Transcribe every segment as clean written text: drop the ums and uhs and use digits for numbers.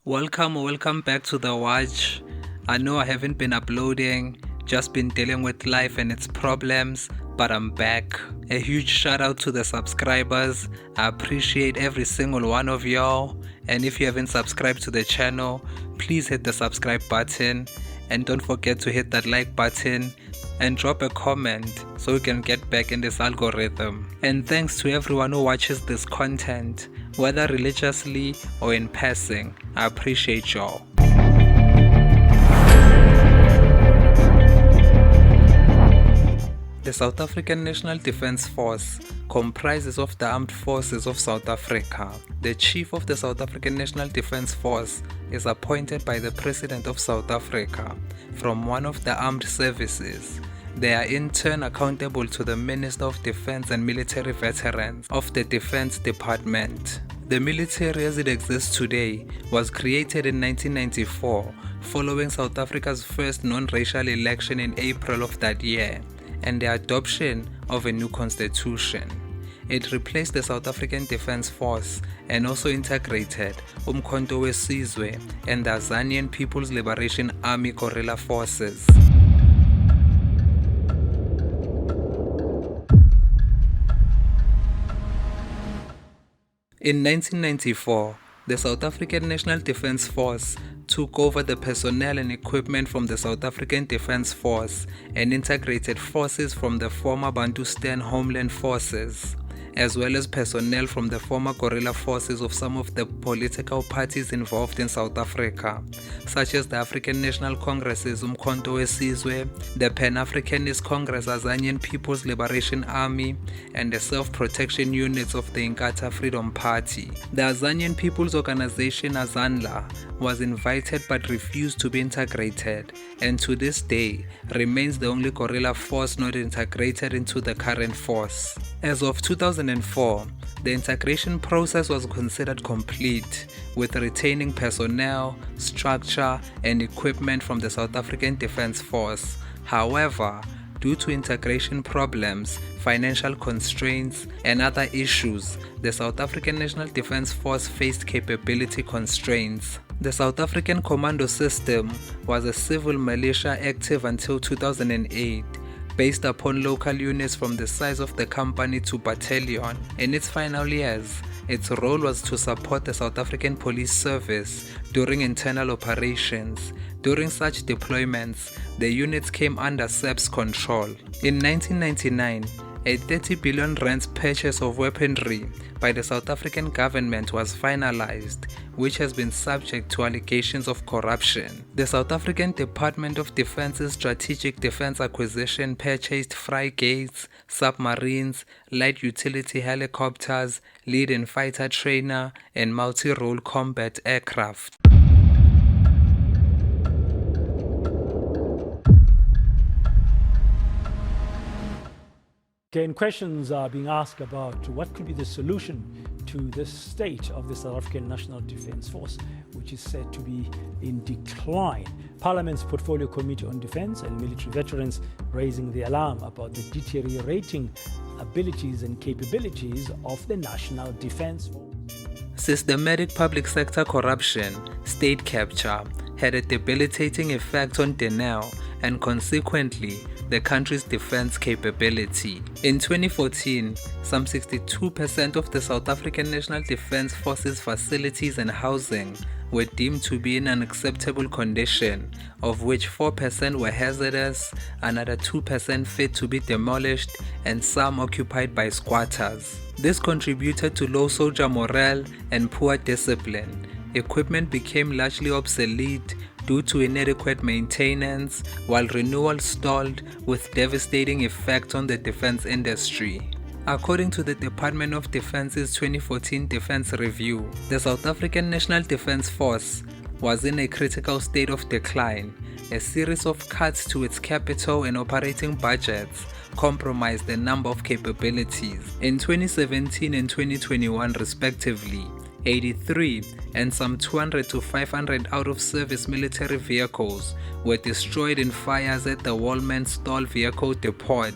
Welcome back to the watch. I know I haven't been uploading, just been dealing with life and its problems, but I'm back. A huge shout out to the subscribers. I appreciate every single one of y'all. And if you haven't subscribed to the channel, please hit the subscribe button and don't forget to hit that like button and drop a comment so we can get back in this algorithm. And thanks to everyone who watches this content, whether religiously or in passing. I appreciate y'all. The South African National Defence Force comprises of the Armed Forces of South Africa. The Chief of the South African National Defence Force is appointed by the President of South Africa from one of the armed services. They are in turn accountable to the Minister of Defence and Military Veterans of the Defence Department. The military as it exists today was created in 1994 following South Africa's first non-racial election in April of that year and the adoption of a new constitution. It replaced the South African Defence Force and also integrated Umkhonto weSizwe and the Azanian People's Liberation Army guerrilla forces. In 1994, the South African National Defence Force took over the personnel and equipment from the South African Defence Force and integrated forces from the former Bantustan Homeland Forces, as well as personnel from the former guerrilla forces of some of the political parties involved in South Africa, such as the African National Congress's Umkhonto weSizwe, the Pan-Africanist Congress Azanian People's Liberation Army, and the self-protection units of the Inkatha Freedom Party. The Azanian People's Organization Azanla was invited but refused to be integrated, and to this day remains the only guerrilla force not integrated into the current force. As of 2004, the integration process was considered complete, with retaining personnel, structure, and equipment from the South African Defence Force. However, due to integration problems, financial constraints, and other issues, the South African National Defence Force faced capability constraints. The South African Commando system was a civil militia active until 2008. Based upon local units from the size of the company to battalion. In its final years, its role was to support the South African Police Service during internal operations. During such deployments, the units came under SAP's control. In 1999, a 30 billion rand purchase of weaponry by the South African government was finalized, which has been subject to allegations of corruption. The South African Department of Defence's Strategic Defense Acquisition purchased frigates, submarines, light utility helicopters, lead-in fighter trainer, and multi-role combat aircraft. Again, questions are being asked about what could be the solution to the state of the South African National Defence Force, which is said to be in decline. Parliament's Portfolio Committee on Defence and Military Veterans raising the alarm about the deteriorating abilities and capabilities of the National Defence Force. Systematic public sector corruption, state capture, had a debilitating effect on Denel and consequently the country's defense capability. In 2014, some 62% of the South African National Defence Force's facilities and housing were deemed to be in unacceptable condition, of which 4% were hazardous, another 2% fit to be demolished, and some occupied by squatters. This contributed to low soldier morale and poor discipline. Equipment became largely obsolete due to inadequate maintenance, while renewal stalled with devastating effect on the defense industry. According to the Department of Defense's 2014 Defense Review, the South African National Defence Force was in a critical state of decline. A series of cuts to its capital and operating budgets compromised the number of capabilities. In 2017 and 2021 respectively, 83 and some 200 to 500 out-of-service military vehicles were destroyed in fires at the Walman-Stall Vehicle Depot,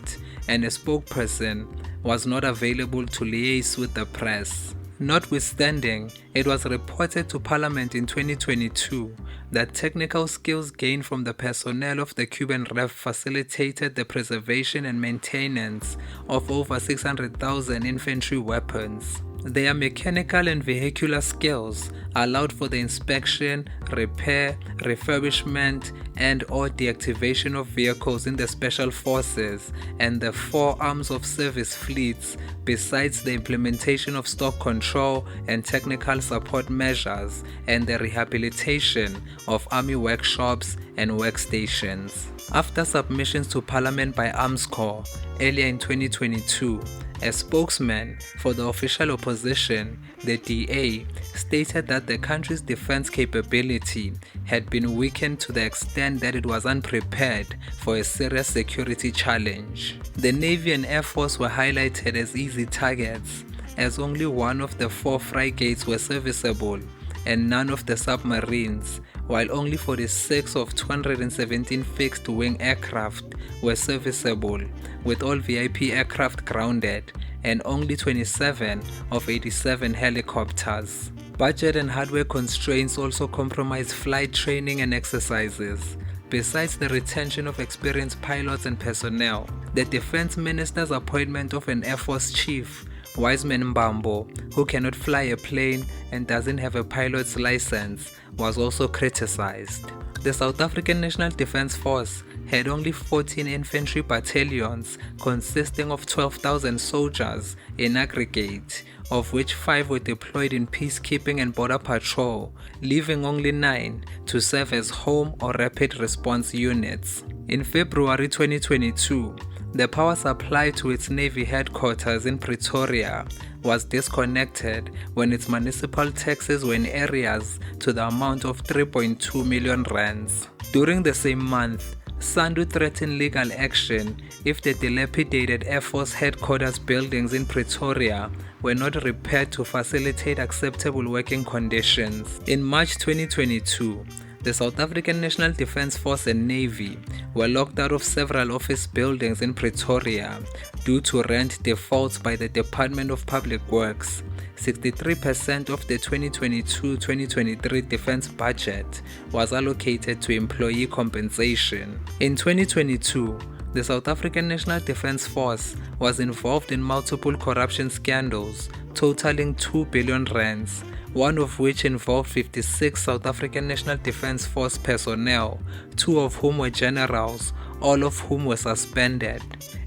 and a spokesperson was not available to liaise with the press. Notwithstanding, it was reported to Parliament in 2022 that technical skills gained from the personnel of the Cuban RAF facilitated the preservation and maintenance of over 600,000 infantry weapons. Their mechanical and vehicular skills allowed for the inspection, repair, refurbishment, and/or deactivation of vehicles in the special forces and the 4 arms of service fleets, besides the implementation of stock control and technical support measures and the rehabilitation of army workshops and workstations. After submissions to Parliament by Arms Corps earlier in 2022, a spokesman for the official opposition, the DA, stated that the country's defense capability had been weakened to the extent that it was unprepared for a serious security challenge. The Navy and Air Force were highlighted as easy targets, as only 1 of the 4 frigates were serviceable and none of the submarines, while only 46 of 217 fixed-wing aircraft were serviceable, with all VIP aircraft grounded, and only 27 of 87 helicopters. Budget and hardware constraints also compromised flight training and exercises. Besides the retention of experienced pilots and personnel, the Defense Minister's appointment of an Air Force chief, Wiseman Mbambo, who cannot fly a plane and doesn't have a pilot's license, was also criticized. The South African National Defence Force had only 14 infantry battalions consisting of 12,000 soldiers in aggregate, of which 5 were deployed in peacekeeping and border patrol, leaving only 9 to serve as home or rapid response units. In February 2022, the power supply to its Navy headquarters in Pretoria was disconnected when its municipal taxes were in arrears to the amount of 3.2 million rands. During the same month, Sandf threatened legal action if the dilapidated Air Force headquarters buildings in Pretoria were not repaired to facilitate acceptable working conditions. In March 2022, the South African National Defence Force and Navy were locked out of several office buildings in Pretoria due to rent defaults by the Department of Public Works. 63% of the 2022-2023 defense budget was allocated to employee compensation. In 2022, the South African National Defence Force was involved in multiple corruption scandals totaling 2 billion rands, one of which involved 56 South African National Defence Force personnel, 2 of whom were generals, all of whom were suspended.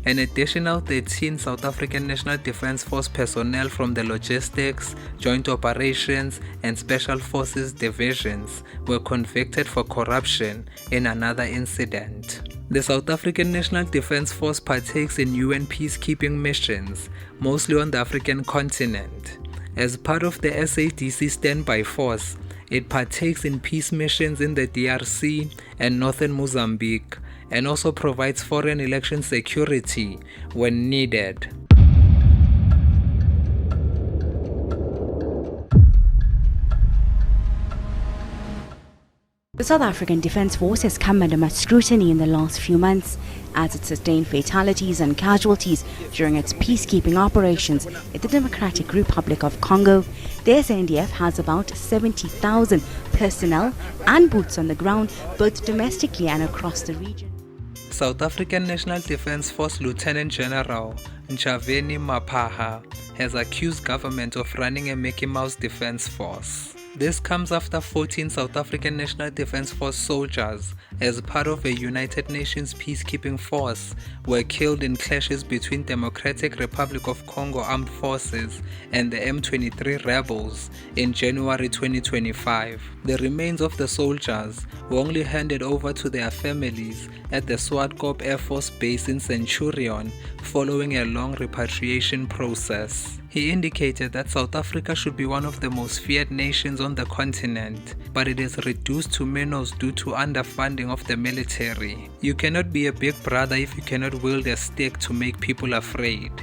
An additional 13 South African National Defence Force personnel from the Logistics, Joint Operations and Special Forces divisions were convicted for corruption in another incident. The South African National Defence Force partakes in UN peacekeeping missions, mostly on the African continent. As part of the SADC standby force, it partakes in peace missions in the DRC and northern Mozambique, and also provides foreign election security when needed. The South African Defence Force has come under much scrutiny in the last few months as it sustained fatalities and casualties during its peacekeeping operations in the Democratic Republic of Congo. The Sandf has about 70,000 personnel and boots on the ground, both domestically and across the region. South African National Defence Force Lieutenant General Ntshavheni Maphaha has accused government of running a Mickey Mouse Defence Force. This comes after 14 South African National Defence Force soldiers, as part of a United Nations peacekeeping force, were killed in clashes between Democratic Republic of Congo armed forces and the M23 rebels in January 2025. The remains of the soldiers were only handed over to their families at the Swartkop Air Force Base in Centurion following a long repatriation process. He indicated that South Africa should be one of the most feared nations on the continent, but it is reduced to minnows due to underfunding of the military. You cannot be a big brother if you cannot wield a stick to make people afraid.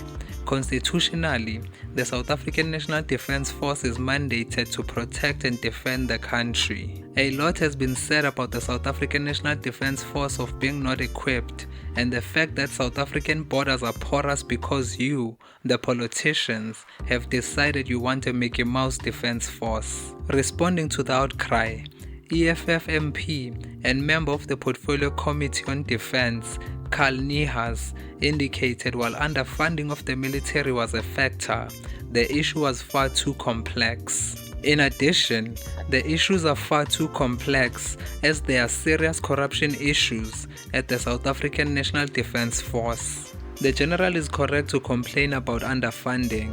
Constitutionally, the South African National Defence Force is mandated to protect and defend the country. A lot has been said about the South African National Defence Force of being not equipped, and the fact that South African borders are porous because you, the politicians, have decided you want a Mickey Mouse Defence Force. Responding to the outcry, EFF MP and member of the Portfolio Committee on Defence, Carl Nihas, indicated while underfunding of the military was a factor, the issue was far too complex. In addition, the issues are far too complex as there are serious corruption issues at the South African National Defence Force. The General is correct to complain about underfunding,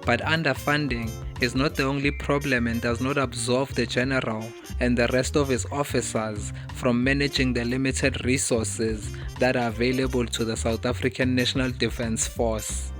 but underfunding is not the only problem and does not absolve the General and the rest of his officers from managing the limited resources that are available to the South African National Defence Force.